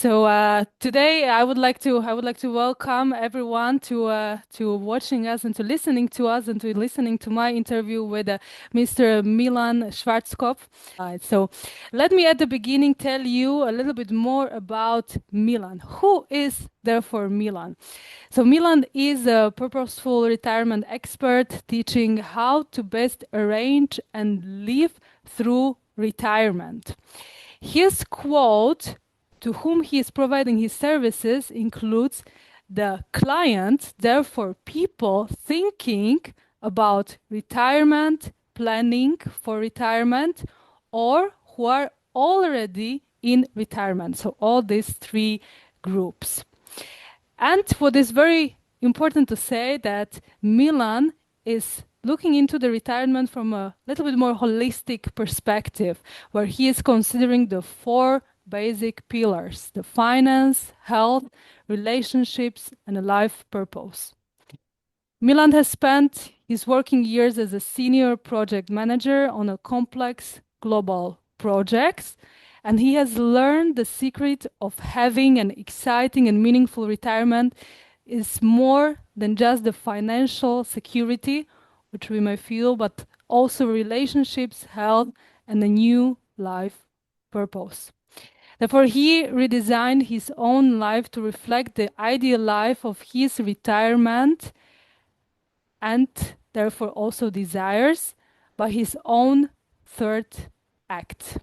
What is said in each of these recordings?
So today I would like to welcome everyone to watching us and to listening to us and to listening to my interview with Mr. Milan Schwarzkopf. So let me at the beginning tell you a little bit more about Milan. Who is therefore Milan? So Milan is a purposeful retirement expert teaching how to best arrange and live through retirement. His quote to whom he is providing his services includes the client, therefore, people thinking about retirement, planning for retirement, or who are already in retirement. So, all these three groups. And what is very important to say that Milan is looking into the retirement from a little bit more holistic perspective, where he is considering the four basic pillars: the finance, health, relationships, and a life purpose. Milan has spent his working years as a senior project manager on a complex global projects, and he has learned the secret of having an exciting and meaningful retirement is more than just the financial security, which we may feel, but also relationships, health, and a new life purpose. Therefore, he redesigned his own life to reflect the ideal life of his retirement and therefore also desires by his own third act.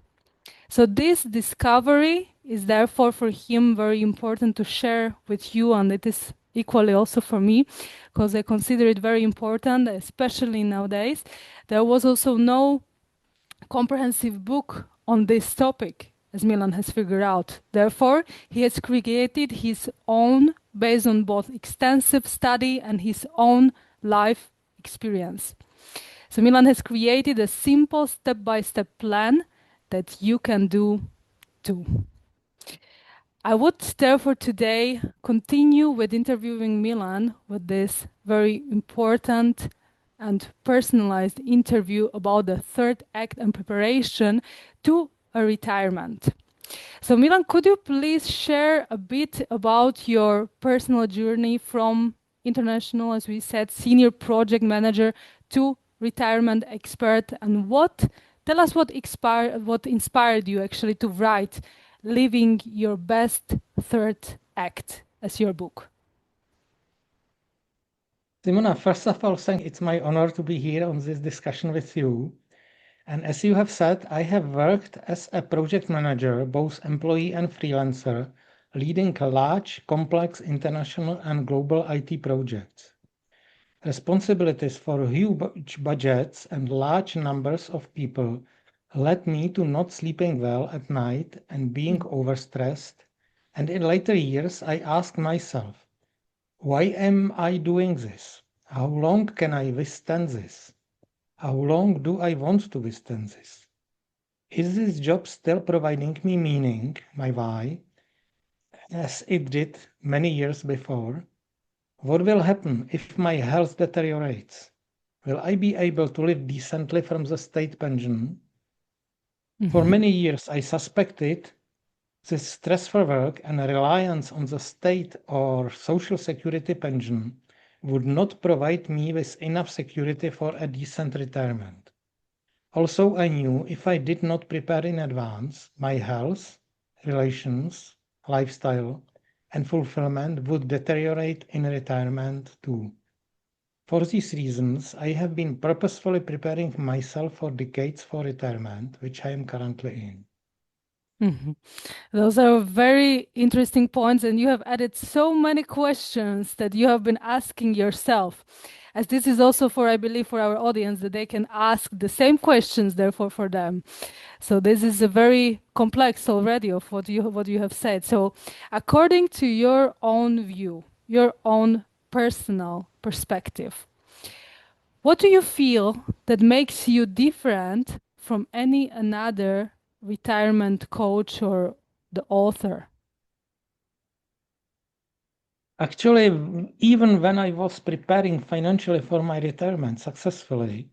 So this discovery is therefore for him very important to share with you, and it is equally also for me, because I consider it very important, especially nowadays. There was also no comprehensive book on this topic, as Milan has figured out. Therefore, he has created his own based on both extensive study and his own life experience. So Milan has created a simple step-by-step plan that you can do too. I would therefore today continue with interviewing Milan with this very important and personalized interview about the third act and preparation to a retirement. So Milan, could you please share a bit about your personal journey from international, as we said, senior project manager to retirement expert, and tell us what inspired you actually to write Living Your Best Third Act as your book? Simona, first of all, it's my honor to be here on this discussion with you. And as you have said, I have worked as a project manager, both employee and freelancer, leading large, complex international and global IT projects. Responsibilities for huge budgets and large numbers of people led me to not sleeping well at night and being overstressed. And in later years, I asked myself, why am I doing this? How long can I withstand this? How long do I want to withstand this? Is this job still providing me meaning, my why, as it did many years before? What will happen if my health deteriorates? Will I be able to live decently from the state pension? For many years, I suspected this stressful work and reliance on the state or social security pension would not provide me with enough security for a decent retirement. Also, I knew if I did not prepare in advance, my health, relations, lifestyle, and fulfillment would deteriorate in retirement too. For these reasons, I have been purposefully preparing myself for decades for retirement, which I am currently in. Those are very interesting points, and you have added so many questions that you have been asking yourself. As this is also for, I believe, for our audience, that they can ask the same questions, therefore, for them. So this is a very complex already of what you have said. So according to your own view, your own personal perspective, what do you feel that makes you different from any another retirement coach or the author? Actually, even when I was preparing financially for my retirement successfully,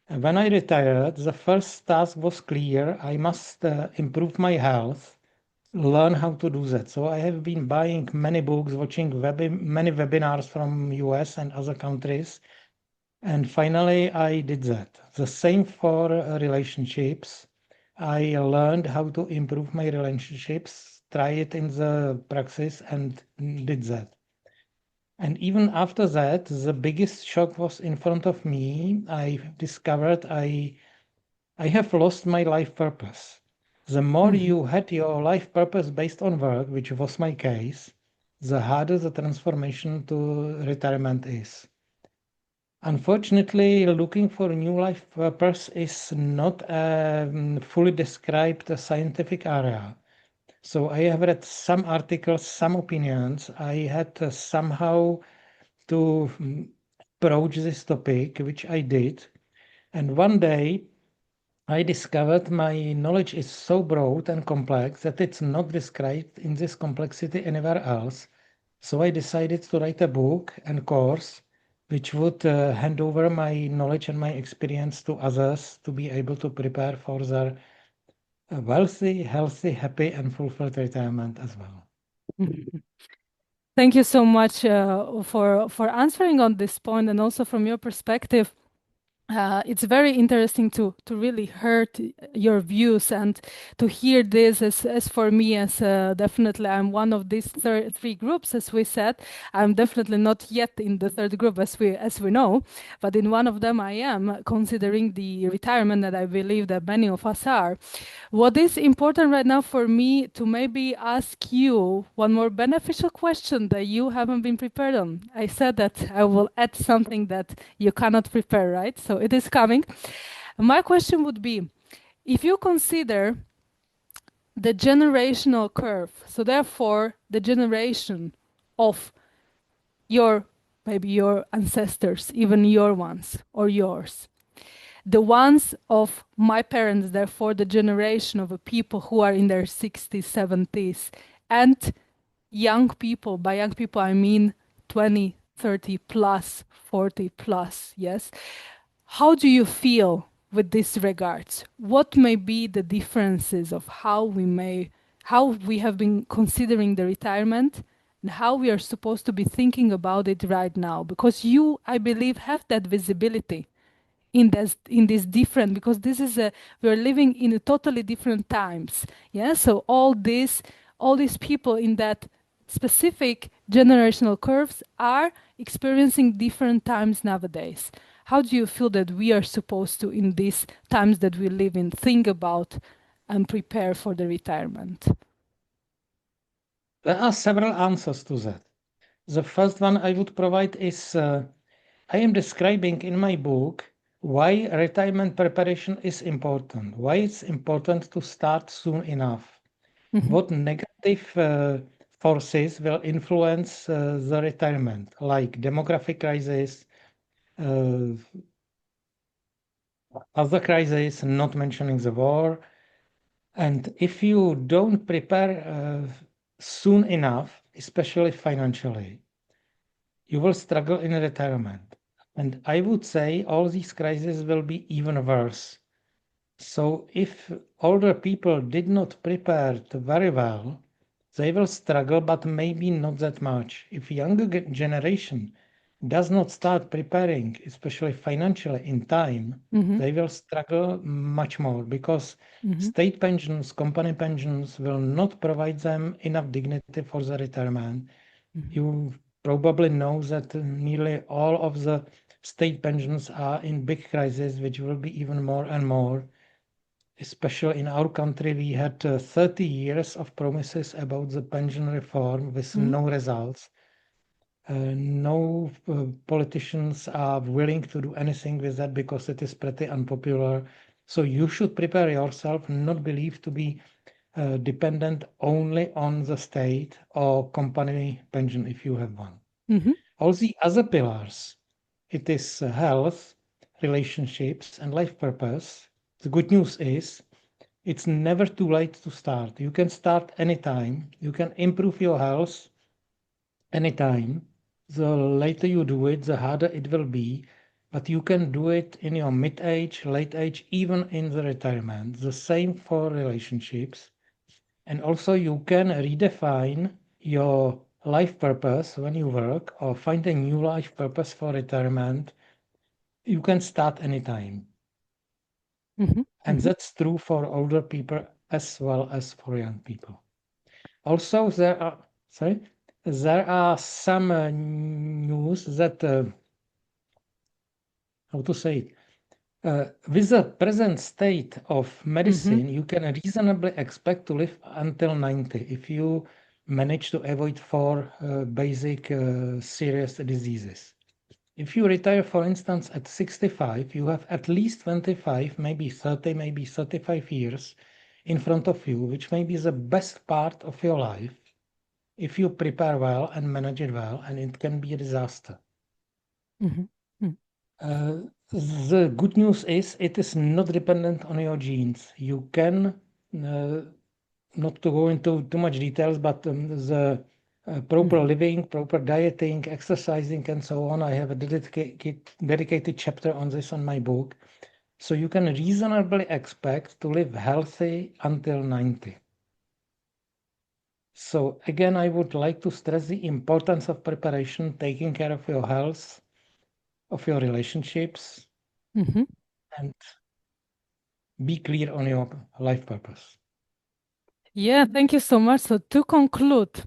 when I retired, the first task was clear. I must improve my health learn how to do that. So I have been buying many books, watching many webinars from US and other countries, and finally I did that. The same for relationships. I learned how to improve my relationships, try it in the practice, and did that. And even after that, the biggest shock was in front of me. I discovered I have lost my life purpose. The more Mhm. you had your life purpose based on work, which was my case, the harder the transformation to retirement is. Unfortunately, looking for a new life purpose is not a fully described scientific area. So I have read some articles, some opinions. I had somehow to approach this topic, which I did. And one day I discovered my knowledge is so broad and complex that it's not described in this complexity anywhere else. So I decided to write a book and course which would hand over my knowledge and my experience to others to be able to prepare for their wealthy, healthy, happy, and fulfilled retirement as well. Mhm. Thank you so much for answering on this point, and also from your perspective. It's very interesting to really hear your views and to hear this as for me as definitely I'm one of these three groups, as we said. I'm definitely not yet in the third group, as we know, but in one of them I am, considering the retirement that I believe that many of us are. What is important right now for me to maybe ask you one more beneficial question that you haven't been prepared on. I said that I will add something that you cannot prepare, right? So it is coming. My question would be, if you consider the generational curve, so therefore the generation of your, maybe your ancestors, even your ones or yours, the ones of my parents, therefore the generation of people who are in their 60s, 70s, and young people, by young people I mean 20, 30 plus, 40 plus, yes. How do you feel with this regards? What may be the differences of how we have been considering the retirement and how we are supposed to be thinking about it right now? Because you, I believe, have that visibility in this different, because this is a, we're living in a totally different times, yeah. So all these people in that specific generational curves are experiencing different times nowadays. How do you feel that we are supposed to, in these times that we live in, think about and prepare for the retirement? There are several answers to that. The first one I would provide is I am describing in my book why retirement preparation is important, why it's important to start soon enough, Mhm. what negative forces will influence the retirement, like demographic crisis, uh, other crises, not mentioning the war. And if you don't prepare soon enough, especially financially, you will struggle in retirement. And I would say all these crises will be even worse. So if older people did not prepare very well, they will struggle, but maybe not that much. If younger generation does not start preparing, especially financially in time, Mhm. they will struggle much more because Mhm. state pensions, company pensions will not provide them enough dignity for the retirement. Mhm. You probably know that nearly all of the state pensions are in big crisis, which will be even more and more. Especially in our country, we had 30 years of promises about the pension reform with Mhm. no results. No politicians are willing to do anything with that because it is pretty unpopular. So you should prepare yourself, not believe to be dependent only on the state or company pension if you have one. Mhm. All the other pillars, it is health, relationships, and life purpose. The good news is it's never too late to start. You can start anytime. You can improve your health anytime. The later you do it, the harder it will be. But you can do it in your mid age, late age, even in the retirement. The same for relationships. And also you can redefine your life purpose when you work or find a new life purpose for retirement. You can start anytime. Mm-hmm. And Mm-hmm. that's true for older people as well as for young people. Also, there are some news that, how to say it, with the present state of Mm-hmm. medicine, you can reasonably expect to live until 90 if you manage to avoid four basic serious diseases. If you retire, for instance, at 65, you have at least 25, maybe 30, maybe 35 years in front of you, which may be the best part of your life if you prepare well and manage it well, and it can be a disaster. Mm-hmm. Uh, the good news is it is not dependent on your genes. You can, not to go into too much details, but the proper Mm-hmm. living, proper dieting, exercising, and so on. I have a dedicated chapter on this on my book. So you can reasonably expect to live healthy until 90. So again, I would like to stress the importance of preparation, taking care of your health, of your relationships, Mm-hmm. and be clear on your life purpose. Yeah, thank you so much. So to conclude,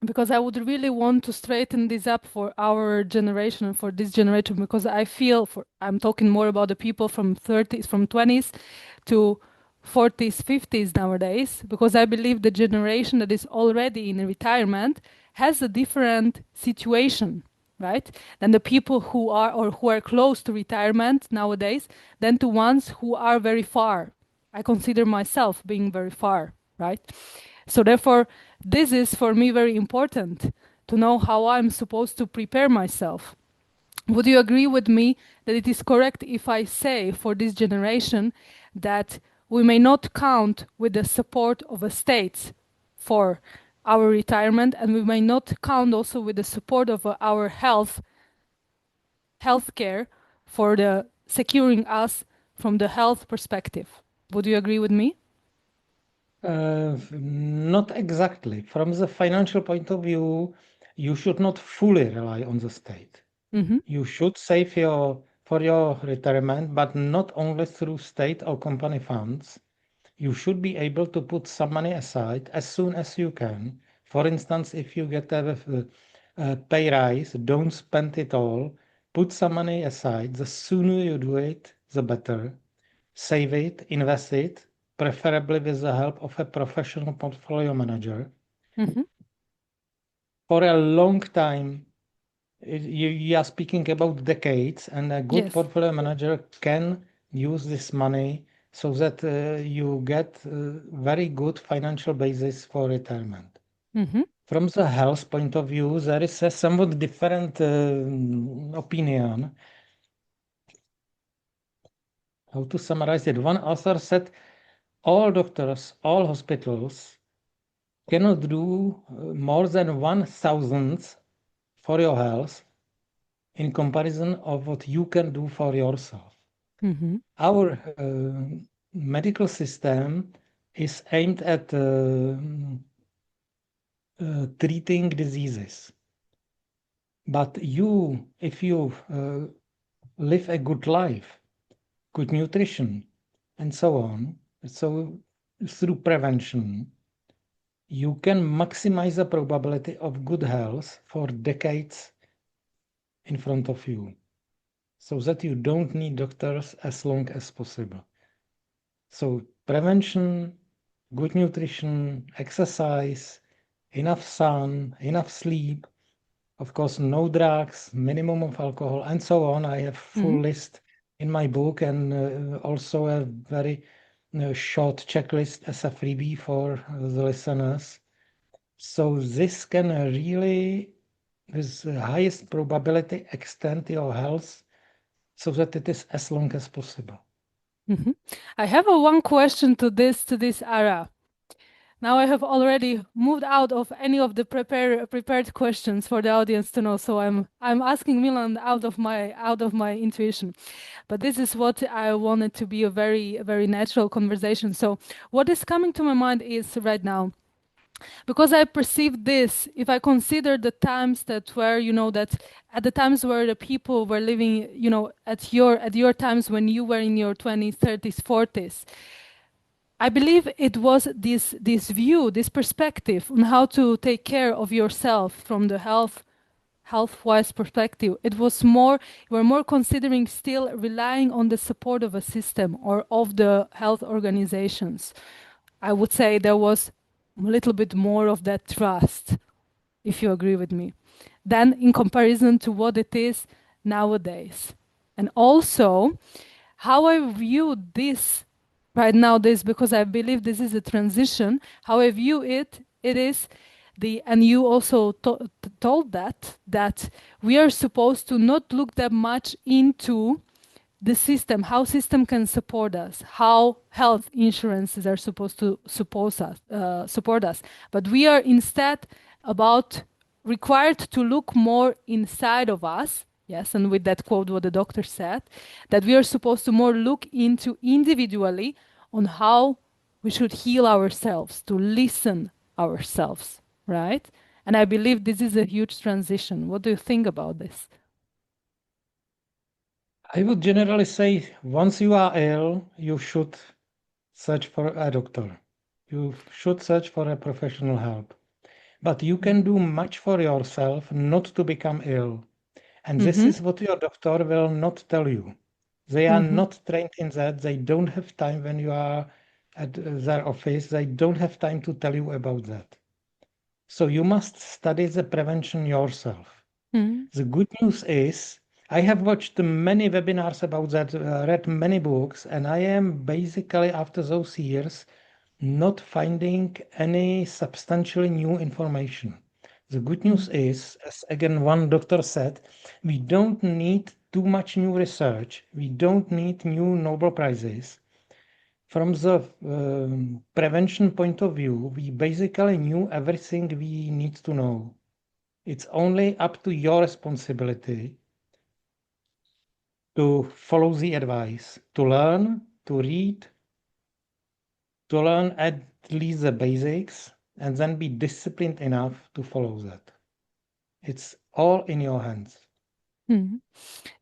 because I would really want to straighten this up for our generation and for this generation, because I feel for I'm talking more about the people from 30s, from 20s to 40s, 50s nowadays, because I believe the generation that is already in retirement has a different situation, right? Than the people who are or who are close to retirement nowadays, than to ones who are very far. I consider myself being very far, right? So therefore, this is for me very important to know how I'm supposed to prepare myself. Would you agree with me that it is correct if I say for this generation that we may not count with the support of the states for our retirement, and we may not count also with the support of our healthcare for the securing us from the health perspective? Would you agree with me? Not exactly. From the financial point of view, you should not fully rely on the state. Mm-hmm. You should save for your retirement, but not only through state or company funds. You should be able to put some money aside as soon as you can. For instance, if you get a pay rise, don't spend it all. Put some money aside. The sooner you do it, the better. Save it, invest it, preferably with the help of a professional portfolio manager. Mm-hmm. For a long time, you are speaking about decades, and a good Yes. portfolio manager can use this money so that you get very good financial basis for retirement. Mm-hmm. From the health point of view, there is a somewhat different opinion. How to summarize it? One author said all doctors, all hospitals cannot do more than 1,000th for your health in comparison of what you can do for yourself. Mm-hmm. Our medical system is aimed at treating diseases. But you, if you live a good life, good nutrition, and so on, so through prevention, you can maximize the probability of good health for decades in front of you so that you don't need doctors as long as possible. So prevention, good nutrition, exercise, enough sun, enough sleep, of course, no drugs, minimum of alcohol, and so on. I have Mm-hmm. full list in my book and also a very short checklist as a freebie for the listeners. So this can really, with the highest probability, extend your health so that it is as long as possible. Mm-hmm. I have a one question to this era. Now I have already moved out of any of the prepared questions for the audience to know. So I'm asking Milan out of my intuition. But this is what I wanted to be a very natural conversation. So what is coming to my mind is right now, because I perceive this, if I consider the times that were, that at the times where the people were living, at your times when you were in your 20s, 30s, 40s, I believe it was this view, this perspective on how to take care of yourself from the health-wise perspective. It was more, we're more considering still relying on the support of a system or of the health organizations. I would say there was a little bit more of that trust, if you agree with me, than in comparison to what it is nowadays. And also, how I view this right now, this, because I believe this is a transition, how I view it, it is and you also told that we are supposed to not look that much into the system, how system can support us, how health insurances are supposed to support us. But we are instead about required to look more inside of us. Yes, and with that quote, what the doctor said, that we are supposed to more look into individually on how we should heal ourselves, to listen ourselves, right? And I believe this is a huge transition. What do you think about this? I would generally say once you are ill, you should search for a doctor. You should search for a professional help. But you can do much for yourself not to become ill. And this Mm-hmm. is what your doctor will not tell you. They are Mm-hmm. not trained in that. They don't have time when you are at their office. They don't have time to tell you about that. So you must study the prevention yourself. Mm-hmm. The good news is I have watched many webinars about that, read many books, and I am basically, after those years, not finding any substantially new information. The good news is, as again one doctor said, we don't need too much new research. We don't need new Nobel Prizes. From the prevention point of view, we basically knew everything we need to know. It's only up to your responsibility to follow the advice, to learn, to read, to learn at least the basics, and then be disciplined enough to follow that. It's all in your hands. Mm-hmm.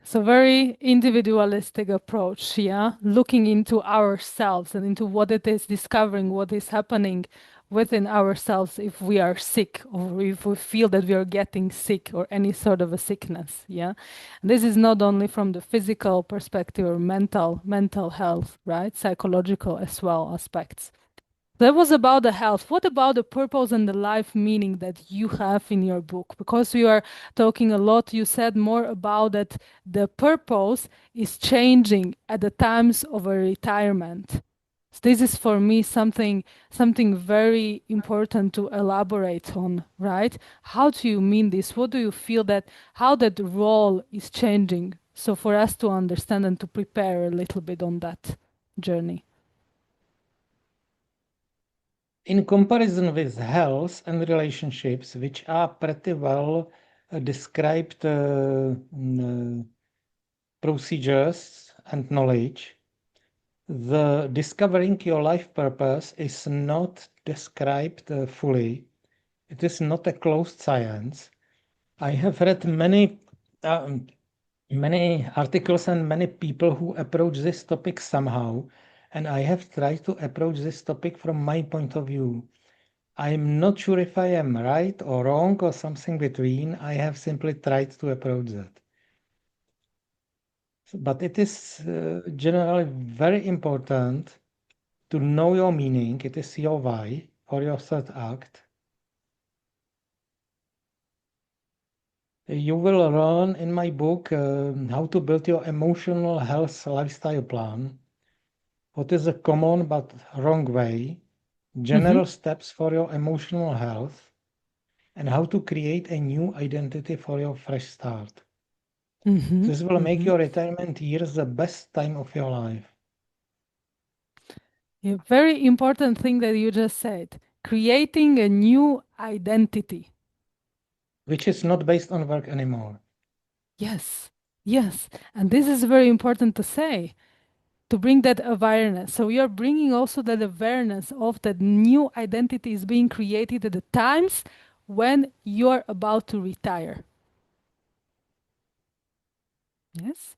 So very individualistic approach, yeah, looking into ourselves and into what it is, discovering what is happening within ourselves if we are sick or if we feel that we are getting sick or any sort of a sickness, yeah. And this is not only from the physical perspective or mental health, right? Psychological as well aspects. That was about the health. What about the purpose and the life meaning that you have in your book? Because we are talking a lot, you said more about that the purpose is changing at the times of a retirement. So this is for me something very important to elaborate on, right? How do you mean this? What do you feel that how that role is changing? So for us to understand and to prepare a little bit on that journey. In comparison with health and relationships, which are pretty well described procedures and knowledge, the discovering your life purpose is not described fully. It is not a closed science. I have read um, many articles and many people who approach this topic somehow, and I have tried to approach this topic from my point of view. I'm not sure if I am right or wrong or something between. I have simply tried to approach that. But it is generally very important to know your meaning. It is your why or your third act. You will learn in my book how to build your emotional health lifestyle plan, what is a common but wrong way, Mm-hmm. general steps for your emotional health, and how to create a new identity for your fresh start. Mm-hmm. This will make Mm-hmm. your retirement years the best time of your life. Yeah, very important thing that you just said. creating a new identity. which is not based on work anymore. Yes, yes. And this is very important to say, to bring that awareness. So you're bringing also that awareness of that new identity is being created at the times when you're about to retire. Yes.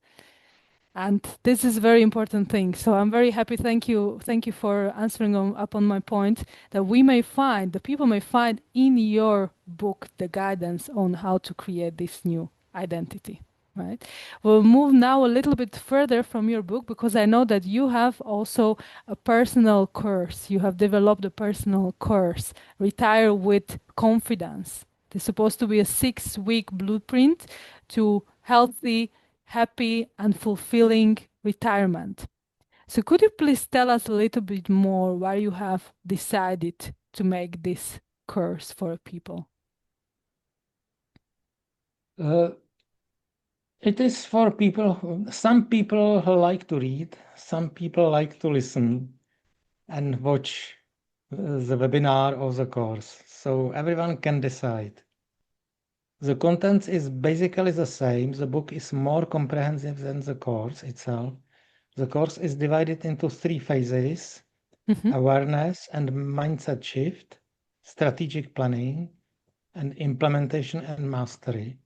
And this is a very important thing. So I'm very happy. Thank you for answering up on my point that we may find, the people may find in your book the guidance on how to create this new identity. Right. We'll move now a little bit further from your book because I know that you have also a personal course. You have developed a personal course, Retire with Confidence. It's supposed to be a 6-week blueprint to healthy, happy, and fulfilling retirement. So, could you please tell us a little bit more why you have decided to make this course for people? Uh, it is for some people like to read, some people like to listen and watch the webinar or the course. So everyone can decide. The content is basically the same. The book is more comprehensive than the course itself. The course is divided into 3 phases: awareness and mindset shift, strategic planning, and implementation and mastery.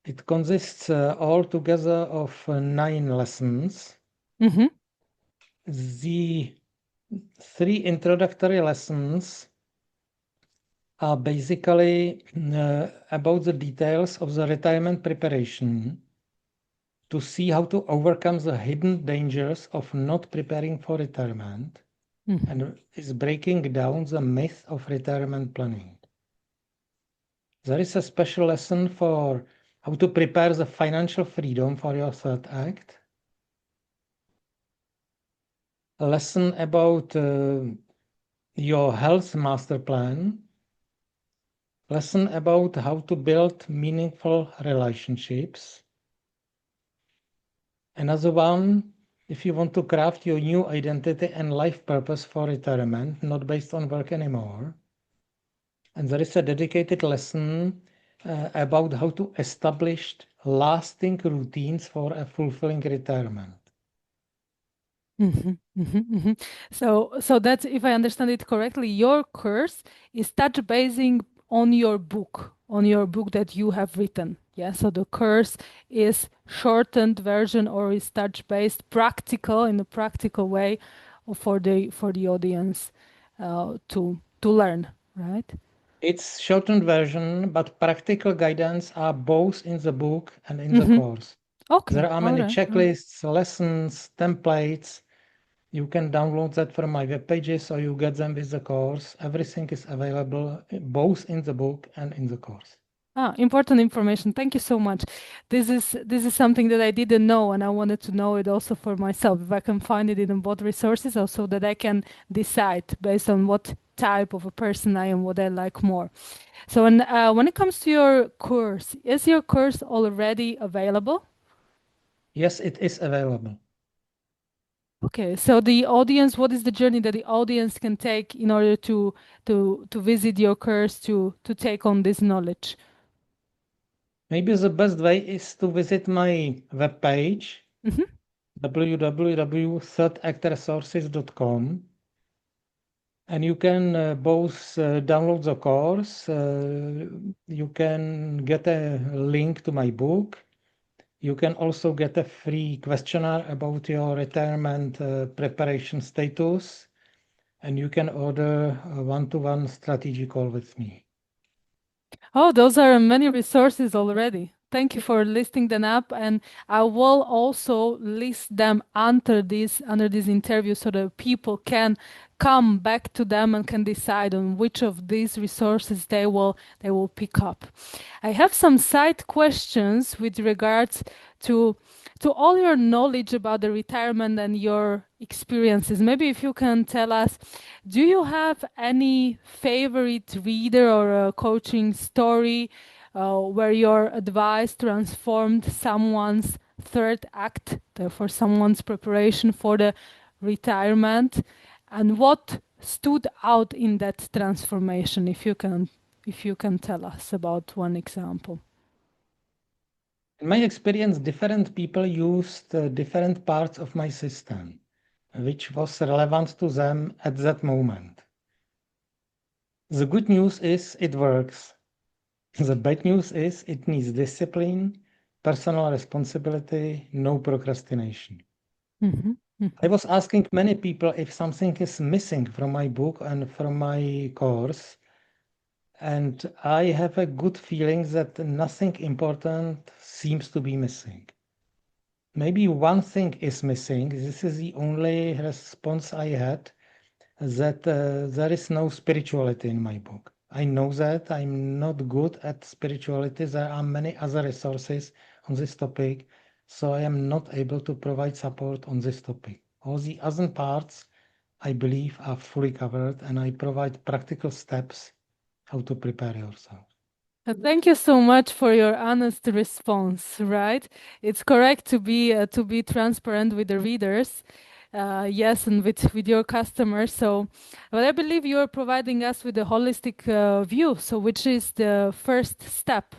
It consists altogether of 9 lessons. Mm-hmm. The 3 introductory lessons are basically about the details of the retirement preparation to see how to overcome the hidden dangers of not preparing for retirement and is breaking down the myth of retirement planning. There is a special lesson for how to prepare the financial freedom for your third act. A lesson about your health master plan. Lesson about how to build meaningful relationships. Another one, if you want to craft your new identity and life purpose for retirement, not based on work anymore. And there is a dedicated lesson about how to establish lasting routines for a fulfilling retirement. So that's, if I understand it correctly, your course is touch basing on your book that you have written. Yeah. So the course is shortened version or is touch based, practical in a practical way for the audience to learn. Right. It's shortened version, but practical guidance are both in the book and in the Mm-hmm. course. Okay. There are All many right. All right. checklists, lessons, templates. You can download that from my web pages or you get them with the course. Everything is available both in the book and in the course. Important information. Thank you so much. This is something that I didn't know, and I wanted to know it also for myself. If I can find it in both resources, also that I can decide based on what type of a person I am, what I like more. So, when it comes to your course, is your course already available? Yes, it is available. Okay, so the audience, what is the journey that the audience can take in order to visit your course to take on this knowledge? Maybe the best way is to visit my webpage, Mm-hmm. www.thirdactresources.com, and you can both download the course, you can get a link to my book, you can also get a free questionnaire about your retirement preparation status, and you can order a one-to-one strategy call with me. Oh, those are many resources already. Thank you for listing them up, and I will also list them under this interview so that people can come back to them and can decide on which of these resources they will pick up. I have some side questions with regards to to all your knowledge about the retirement and your experiences. Maybe if you can tell us, do you have any favorite reader or a coaching story where your advice transformed someone's third act, therefore someone's preparation for the retirement? And what stood out in that transformation, if you can tell us about one example. In my experience, different people used different parts of my system, which was relevant to them at that moment. The good news is it works. The bad news is it needs discipline, personal responsibility, no procrastination. Mm-hmm. I was asking many people if something is missing from my book and from my course, and I have a good feeling that nothing important seems to be missing. Maybe one thing is missing. This is the only response I had, that there is no spirituality in my book. I know that I'm not good at spirituality. There are many other resources on this topic, so I am not able to provide support on this topic. All the other parts, I believe, are fully covered, and I provide practical steps how to prepare yourself. Thank you so much for your honest response. Right, it's correct to be transparent with the readers, yes, and with your customers. So, but I believe you are providing us with a holistic view. So, which is the first step?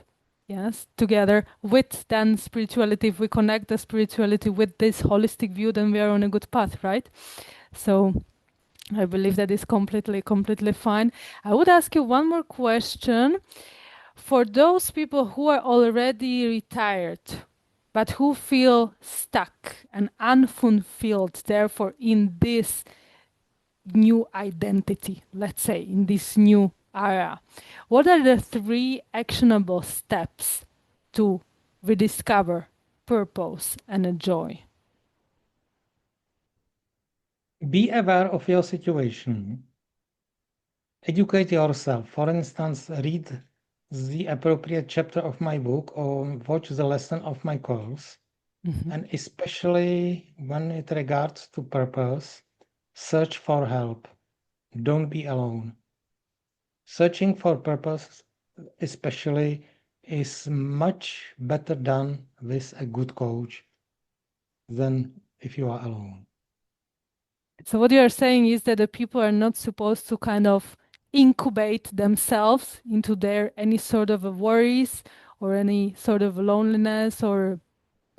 Yes, together with then spirituality. If we connect the spirituality with this holistic view, then we are on a good path, right? So. I believe that is completely fine. I would ask you one more question. For those people who are already retired, but who feel stuck and unfulfilled, therefore, in this new identity, let's say, in this new area, what are the three actionable steps to rediscover purpose and a joy? Be aware of your situation. Educate yourself. For instance, read the appropriate chapter of my book or watch the lesson of my course. Mhm. And especially when it regards to purpose, search for help. Don't be alone. Searching for purpose, especially, is much better done with a good coach than if you are alone. So what you are saying is that the people are not supposed to kind of incubate themselves into their any sort of a worries or any sort of loneliness or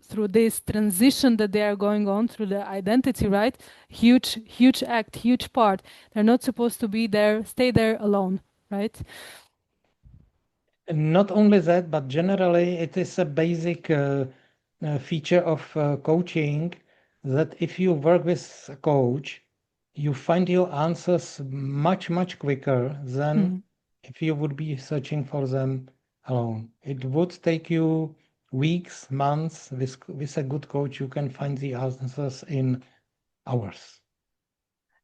through this transition that they are going on through the identity, right? Huge act, huge part. They're not supposed to be there, stay there alone, right? And not only that, but generally, it is a basic feature of coaching that if you work with a coach, you find your answers much quicker than Mm. if you would be searching for them alone. It would take you weeks, months. With a good coach, you can find the answers in hours.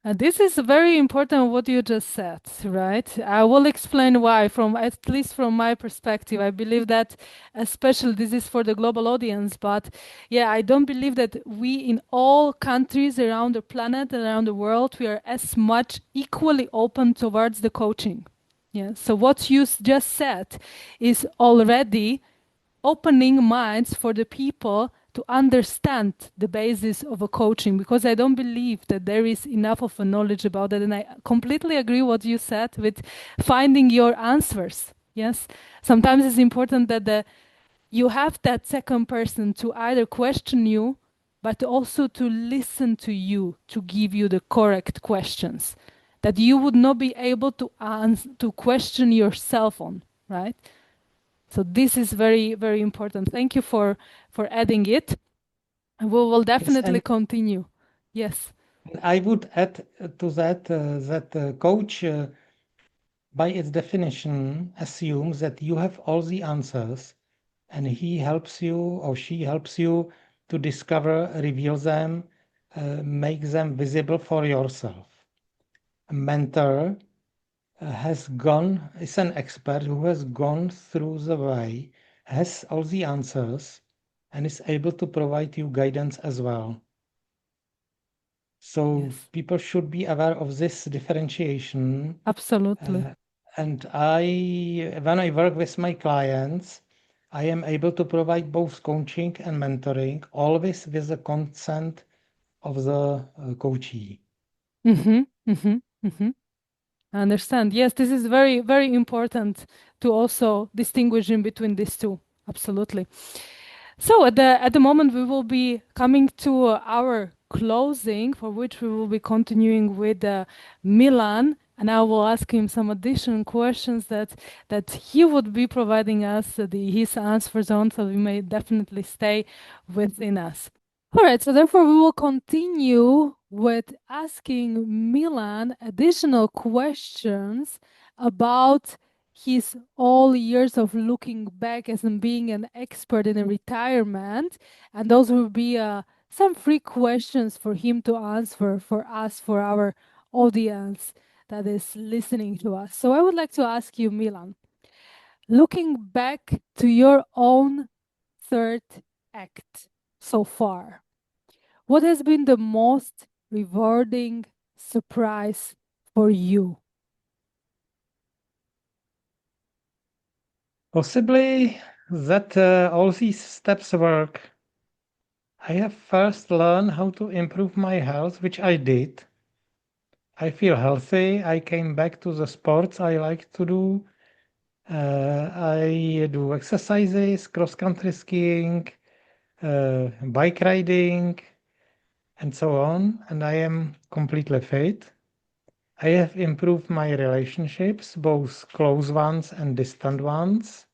This is very important what you just said, right? I will explain why, from at least from my perspective. I believe that, especially this is for the global audience, but yeah, I don't believe that we in all countries around the planet and around the world, we are as much equally open towards the coaching. Yeah. So what you just said is already opening minds for the people to understand the basis of a coaching, because I don't believe that there is enough of a knowledge about it. And I completely agree what you said with finding your answers. Yes, sometimes it's important that you have that second person to either question you, but also to listen to you, to give you the correct questions that you would not be able to answer, to question yourself on, right? So this is very important. Thank you for adding it. We will Yes, definitely and continue. Yes. I would add to that that coach, by its definition, assumes that you have all the answers, and he helps you or she helps you to discover, reveal them, make them visible for yourself. A mentor is an expert who has gone through the way, has all the answers, and is able to provide you guidance as well. So Yes. people should be aware of this differentiation. Absolutely. Uh, and when I work with my clients, I am able to provide both coaching and mentoring, always with the consent of the coachee. Mm-hmm. Mm-hmm. Mm-hmm. I understand. Yes, this is very, very important to also distinguish in between these two. Absolutely. So at the moment we will be coming to our closing, for which we will be continuing with Milan, and I will ask him some additional questions that he would be providing us his answers on, so we may definitely stay within us. All right, so therefore we will continue with asking Milan additional questions about his all years of looking back as in being an expert in a retirement, and those will be some free questions for him to answer for us, for our audience that is listening to us. So I would like to ask you, Milan, looking back to your own third act so far, what has been the most rewarding surprise for you? Possibly that all these steps work. I have first learned how to improve my health, which I did. I feel healthy. I came back to the sports I like to do. I do exercises, cross-country skiing, bike riding, and so on. And I am completely fit. I have improved my relationships, both close ones and distant ones.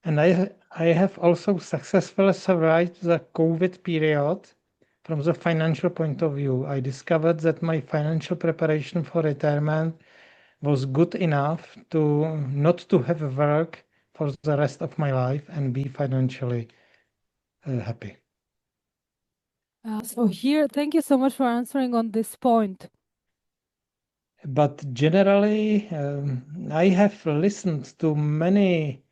And I have also successfully survived the COVID period. From the financial point of view, I discovered that my financial preparation for retirement was good enough to not to have work for the rest of my life and be financially happy. So here, thank you so much for answering on this point. But generally, I have listened to many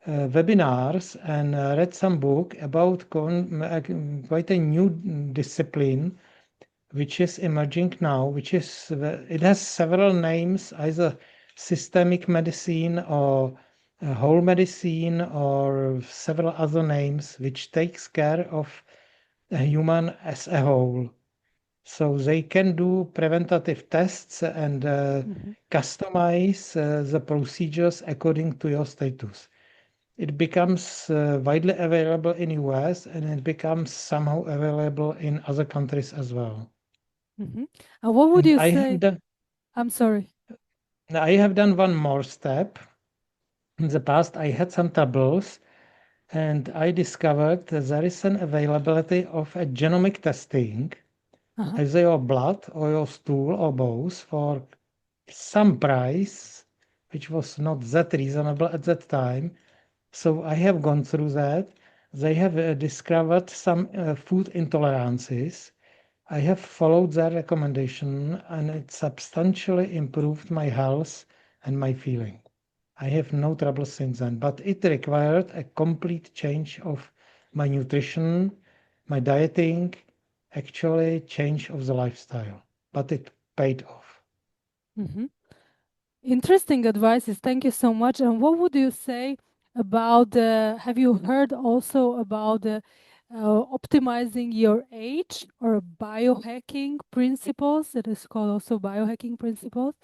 webinars and read some book about quite a new discipline which is emerging now, which is it has several names, either systemic medicine or whole medicine or several other names, which takes care of a human as a whole. So they can do preventative tests and customize the procedures according to your status. It becomes widely available in US and it becomes somehow available in other countries as well. Mm-hmm. And what would And you say? I'm sorry. I have done one more step. In the past, I had some troubles and I discovered that there is an availability of a genomic testing, Uh-huh. either your blood or your stool or both, for some price, which was not that reasonable at that time. So I have gone through that. They have discovered some food intolerances. I have followed their recommendation and it substantially improved my health and my feeling. I have no trouble since then, but it required a complete change of my nutrition, my dieting, actually change of the lifestyle, but it paid off. Mm-hmm. Interesting advices. Thank you so much. And what would you say about have you heard also about optimizing your age or biohacking principles? It is called also biohacking principles.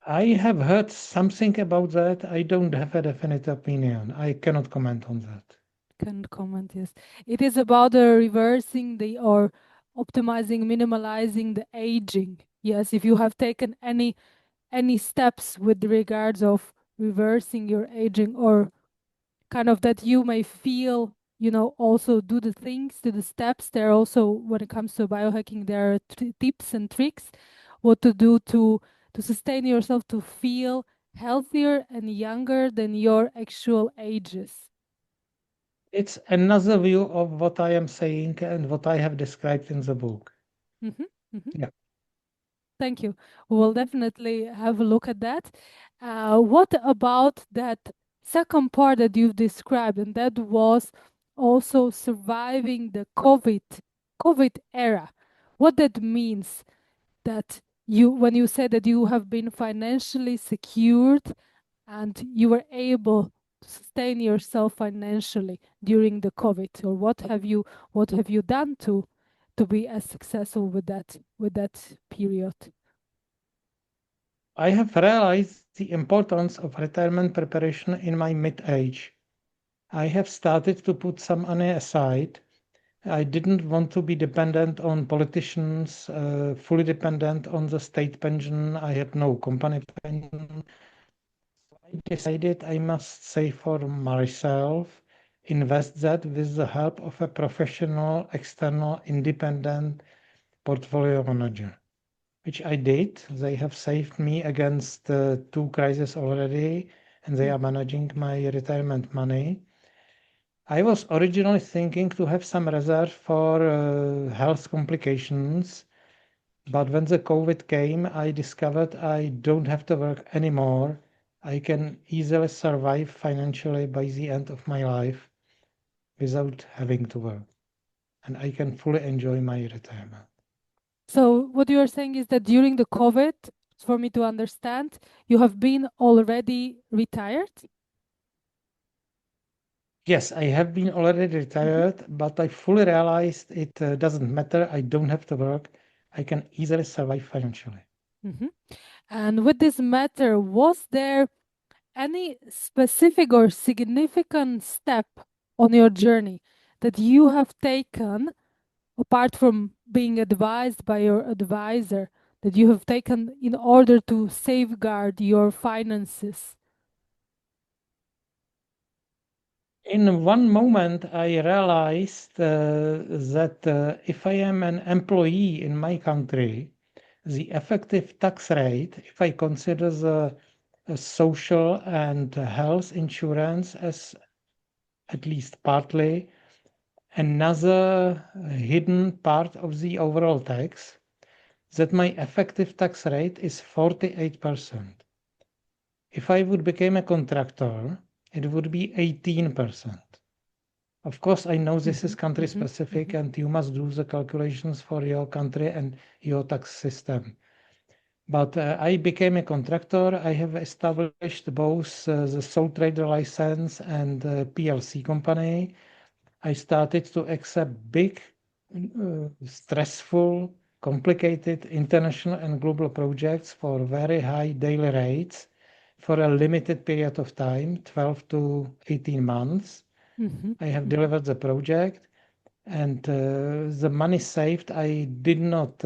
I have heard something about that. I don't have a definite opinion. I cannot comment on that. Can comment, yes. It is about reversing the or optimizing, minimalizing the aging. Yes, if you have taken any steps with regards of reversing your aging or kind of that you may feel, also do the things, do the steps. There are also, when it comes to biohacking, there are tips and tricks what to do to sustain yourself to feel healthier and younger than your actual ages. It's another view of what I am saying and what I have described in the book. Mm-hmm, mm-hmm. Yeah. Thank you. We'll definitely have a look at that. What about that second part that you've described, and that was also surviving the COVID era? What that means that you, when you said that you have been financially secured and you were able to sustain yourself financially during the COVID, or what have you done to be as successful with that period? I have realized the importance of retirement preparation in my mid-age. I have started to put some money aside. I didn't want to be dependent on politicians, fully dependent on the state pension. I had no company pension. I decided I must save for myself, invest that with the help of a professional, external, independent portfolio manager, which I did. They have saved me against two crises already, and they are Mhm. managing my retirement money. I was originally thinking to have some reserve for health complications, but when the COVID came, I discovered I don't have to work anymore. I can easily survive financially by the end of my life without having to work, and I can fully enjoy my retirement. So what you are saying is that during the COVID, for me to understand, you have been already retired? Yes, I have been already Mhm. retired, but I fully realized it doesn't matter. I don't have to work. I can easily survive financially. Mhm. And with this matter, was there any specific or significant step on your journey that you have taken, apart from being advised by your advisor, that you have taken in order to safeguard your finances? In one moment, I realized that if I am an employee in my country, the effective tax rate, if I consider the social and health insurance as at least partly another hidden part of the overall tax, that my effective tax rate is 48%. If I would become a contractor, it would be 18%. Of course, I know this is Mhm, country mhm, specific mhm, and you must do the calculations for your country and your tax system. But I became a contractor. I have established both the sole trader license and PLC company. I started to accept big, stressful, complicated international and global projects for very high daily rates for a limited period of time, 12 to 18 months. mhm, I have mhm. delivered the project, and the money saved, I did not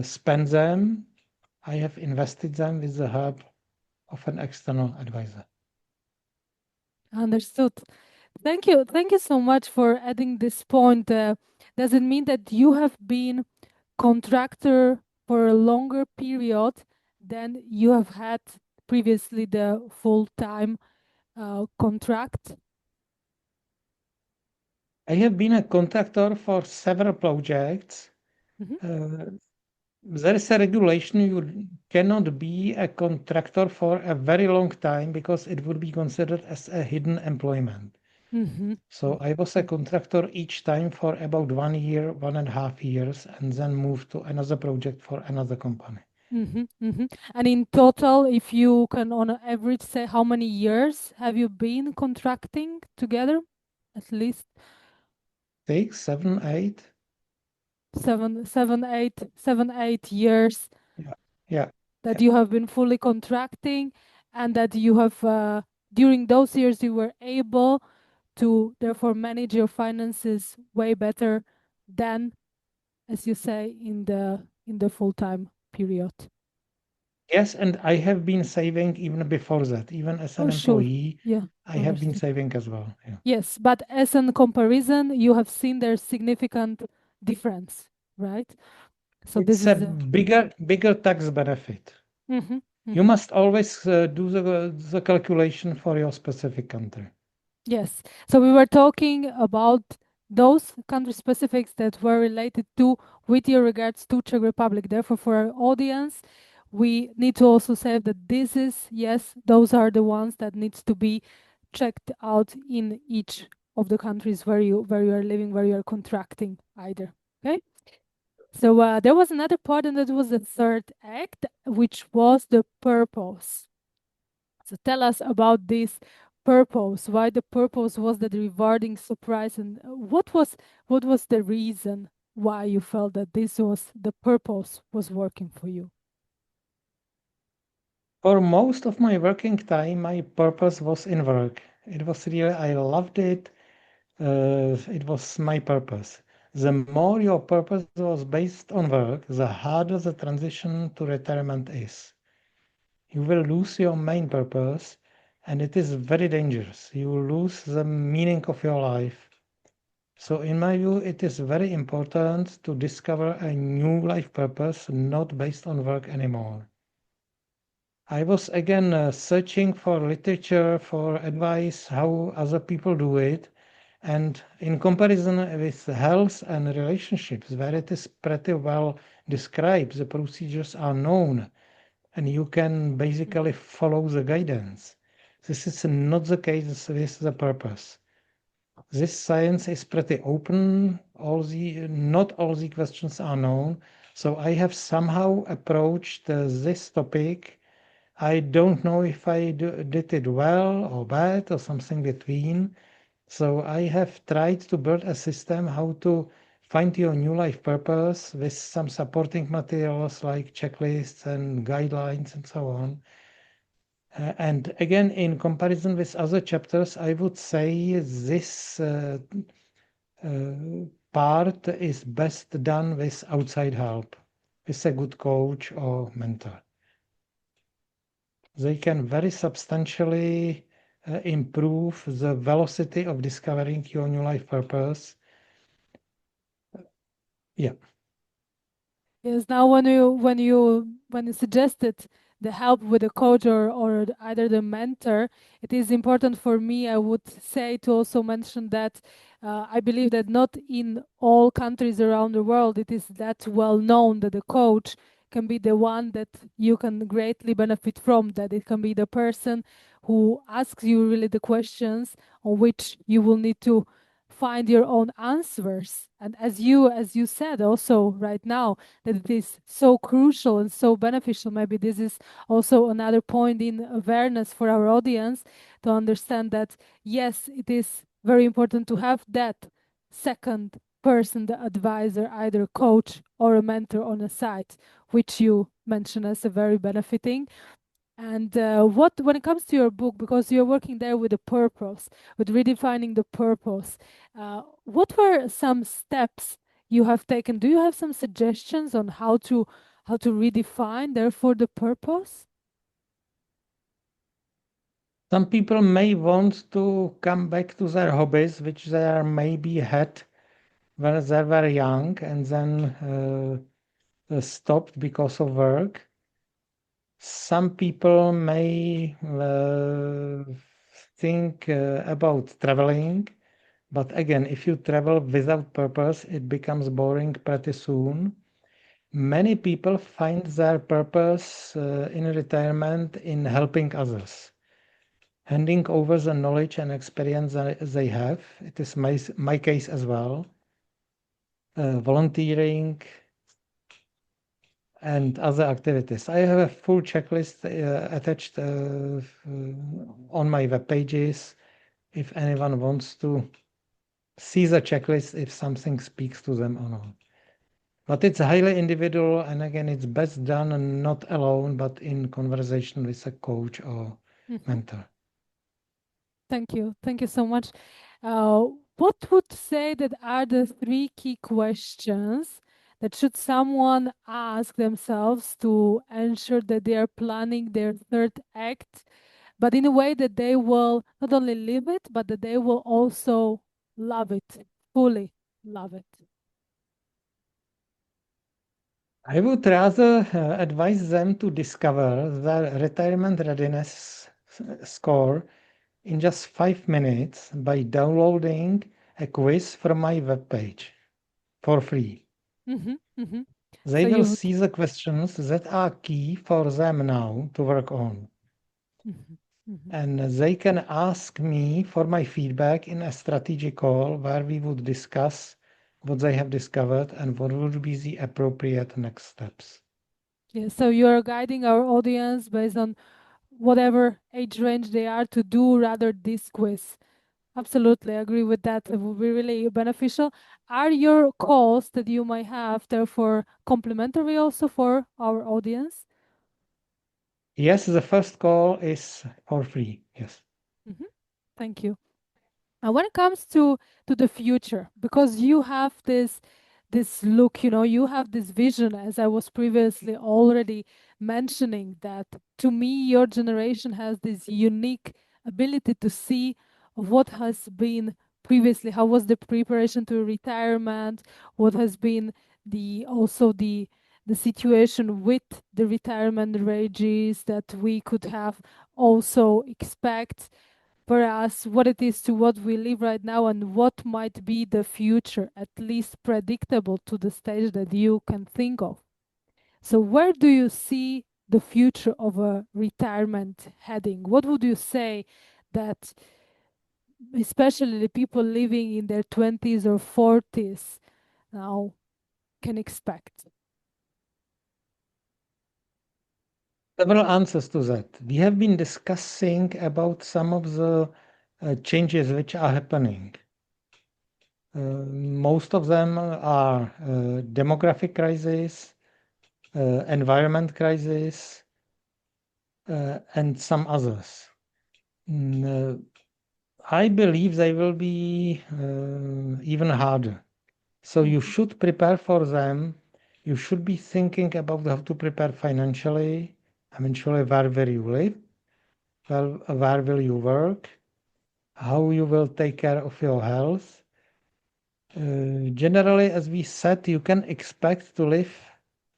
spend them. I have invested them with the help of an external advisor. Understood. Thank you. Thank you so much for adding this point. Does it mean that you have been contractor for a longer period than you have had previously the full-time contract? I have been a contractor for several projects. Mhm, Uh, there is a regulation you cannot be a contractor for a very long time because it would be considered as a hidden employment. mhm, So I was a contractor each time for about 1 year, 1.5 years, and then moved to another project for another company. mhm, mhm. And in total, if you can on an average say how many years have you been contracting together? At least 6, 7, 8. 7, 8 years Yeah, yeah, that yeah. you have been fully contracting, and that you have during those years you were able to therefore manage your finances way better than, as you say, in the full-time period. Yes, and I have been saving even before that. Even as an Oh, sure. employee, Yeah, I have been understood. saving as well. Yeah. Yes, but as a comparison, you have seen there's significant difference, right? So this It's a is bigger tax benefit. mhm, You mhm. must always do the calculation for your specific country. Yes. So we were talking about those country specifics that were related to with your regards to Czech Republic. Therefore, for our audience, we need to also say that this is, yes, those are the ones that needs to be checked out in each of the countries where you are living, where you are contracting either. Okay. So there was another part, and that was the third act, which was the purpose. So tell us about this purpose, why the purpose was that rewarding surprise, and what was the reason why you felt that this was the purpose was working for you? For most of my working time, my purpose was in work. It was really, I loved it. It was my purpose. The more your purpose was based on work, the harder the transition to retirement is. You will lose your main purpose, and it is very dangerous. You will lose the meaning of your life. So, in my view, it is very important to discover a new life purpose not based on work anymore. I was again searching for literature, for advice, how other people do it. And in comparison with health and relationships, where it is pretty well described, the procedures are known and you can basically follow the guidance. This is not the case with the purpose. This science is pretty open. Not all the questions are known. So I have somehow approached this topic. I don't know if I did it well or bad or something between. So I have tried to build a system how to find your new life purpose with some supporting materials like checklists and guidelines and so on. And again, in comparison with other chapters, I would say this part is best done with outside help, with a good coach or mentor. They can very substantially improve the velocity of discovering your new life purpose. Yeah. Yes, now when you suggested the help with the coach or either the mentor, it is important for me, I would say, to also mention that I believe that not in all countries around the world it is that well known that the coach can be the one that you can greatly benefit from, that it can be the person who asks you really the questions on which you will need to find your own answers. And as you said also right now, that it is so crucial and so beneficial. Maybe this is also another point in awareness for our audience to understand that, yes, it is very important to have that second person, the advisor, either a coach or a mentor on a site, which you mentioned as a very benefiting. And what, when it comes to your book, because you're working there with a purpose, with redefining the purpose, what were some steps you have taken? Do you have some suggestions on how to redefine, therefore, the purpose? Some people may want to come back to their hobbies, which they are maybe had when they were young and then stopped because of work. Some people may think about traveling, but again, if you travel without purpose, it becomes boring pretty soon. Many people find their purpose in retirement in helping others, handing over the knowledge and experience that they have. It is my case as well. Volunteering and other activities. I have a full checklist attached on my web pages if anyone wants to see the checklist if something speaks to them or not. But it's highly individual, and again, it's best done not alone, but in conversation with a coach or Mhm. mentor. Thank you. Thank you so much. Uh, what would say that are the three key questions that should someone ask themselves to ensure that they are planning their third act, but in a way that they will not only live it, but that they will also love it, fully love it? I would rather advise them to discover their retirement readiness score in just 5 minutes by downloading a quiz from my webpage for free. Mm-hmm, mm-hmm. They So will you would. see the questions that are key for them now to work on. Mhm, mhm. And they can ask me for my feedback in a strategy call where we would discuss what they have discovered and what would be the appropriate next steps. Yeah, so you are guiding our audience based on whatever age range they are, to do rather this quiz. Absolutely, I agree with that. It will be really beneficial. Are your calls that you might have therefore complimentary also for our audience? Yes, the first call is for free. Yes. Mhm. Thank you. When it comes to the future, because you have this look, you have this vision, as I was previously already mentioning, that to me your generation has this unique ability to see what has been previously, how was the preparation to retirement, what has been the situation with the retirement rages that we could have also expect for us, what it is to what we live right now, and what might be the future, at least predictable to the stage that you can think of. So, where do you see the future of a retirement heading? What would you say that, especially the people living in their 20s or 40s now, can expect? Several answers to that. We have been discussing about some of the changes which are happening. Most of them are demographic crisis, environment crisis, and some others. I believe they will be even harder. So you should prepare for them. You should be thinking about how to prepare financially. Eventually, where will you live? Well, where will you work? How you will take care of your health? Generally, as we said, you can expect to live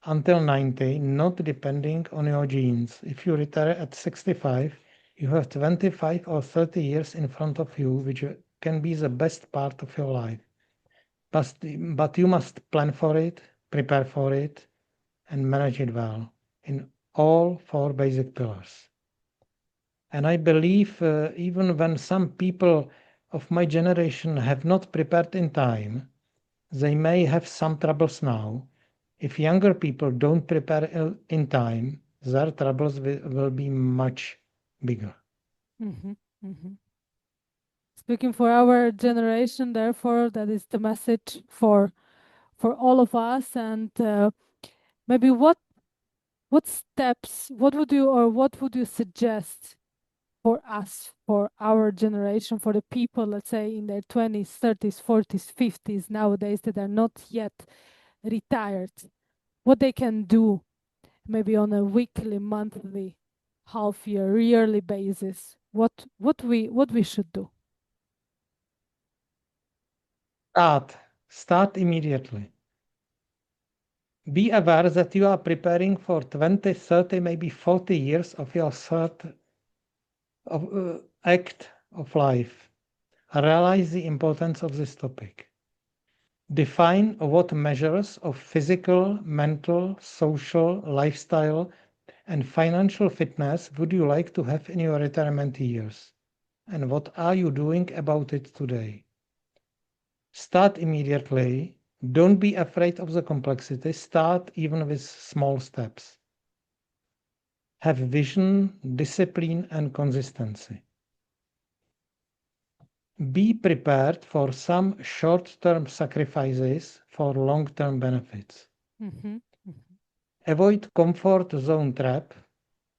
until 90, not depending on your genes. If you retire at 65, you have 25 or 30 years in front of you, which can be the best part of your life. But you must plan for it, prepare for it, and manage it well in all four basic pillars. And I believe even when some people of my generation have not prepared in time, they may have some troubles now. If younger people don't prepare in time, their troubles will be much bigger. Mhm, mhm. Speaking for our generation, therefore, that is the message for all of us. And maybe what steps, what would you suggest for us, for our generation, for the people, let's say in their 20s, 30s, 40s, 50s nowadays, that are not yet retired, what they can do maybe on a weekly, monthly, half year, yearly basis, what we should do? Start immediately. Be aware that you are preparing for 20, 30, maybe 40 years of your third act of life. Realize the importance of this topic. Define what measures of physical, mental, social, lifestyle, and financial fitness would you like to have in your retirement years? And what are you doing about it today? Start immediately. Don't be afraid of the complexity. Start even with small steps. Have vision, discipline, and consistency. Be prepared for some short-term sacrifices for long-term benefits. Mm-hmm. Avoid comfort zone trap,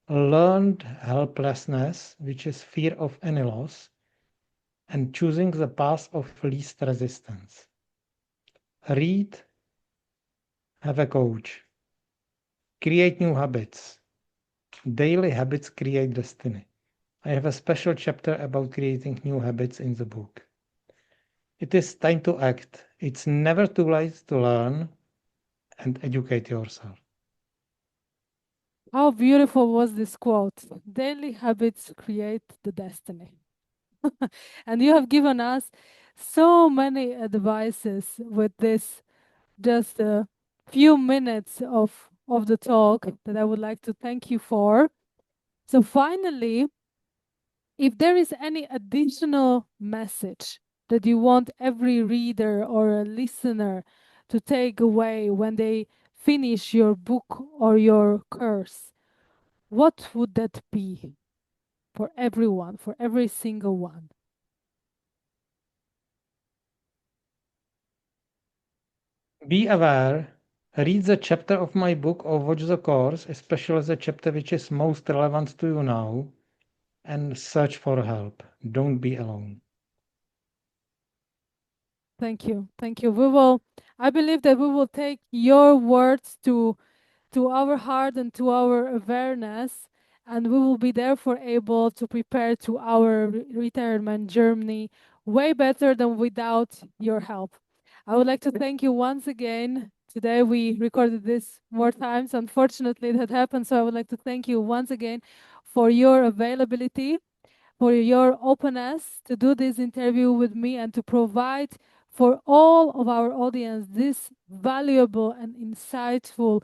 learned helplessness, which is fear of any loss, and choosing the path of least resistance. Read, have a coach. Create new habits. Daily habits create destiny. I have a special chapter about creating new habits in the book. It is time to act. It's never too late to learn and educate yourself. How beautiful was this quote? Daily habits create the destiny. And you have given us so many advices with this just a few minutes of the talk that I would like to thank you for. So finally, if there is any additional message that you want every reader or a listener to take away when they finish your book or your course, what would that be? for everyone, for every single one. Be aware, read the chapter of my book or watch the course, especially the chapter which is most relevant to you now, and search for help. Don't be alone. Thank you. Thank you. I believe that we will take your words to our heart and to our awareness, and we will be therefore able to prepare to our retirement journey way better than without your help. I would like to thank you once again. Today we recorded this more times. Unfortunately, that happened. So I would like to thank you once again for your availability, for your openness to do this interview with me and to provide for all of our audience this valuable and insightful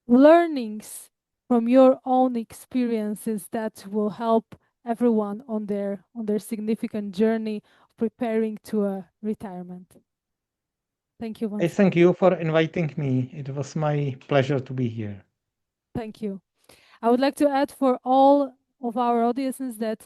learnings from your own experiences that will help everyone on their significant journey of preparing to a retirement. Thank you I once thank again. you for inviting me. It was my pleasure to be here. Thank you. I would like to add for all of our audiences that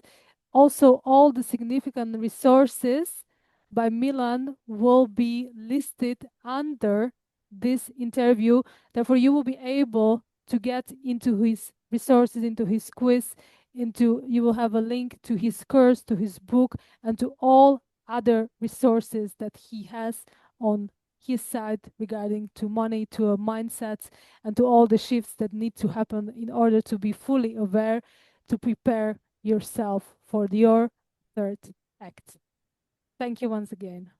also all the significant resources by Milan will be listed under this interview. Therefore, you will be able to get into his resources, into his quiz, into you will have a link to his course, to his book, and to all other resources that he has on his side regarding to money, to a mindset, and to all the shifts that need to happen in order to be fully aware to prepare yourself for your third act. Thank you once again.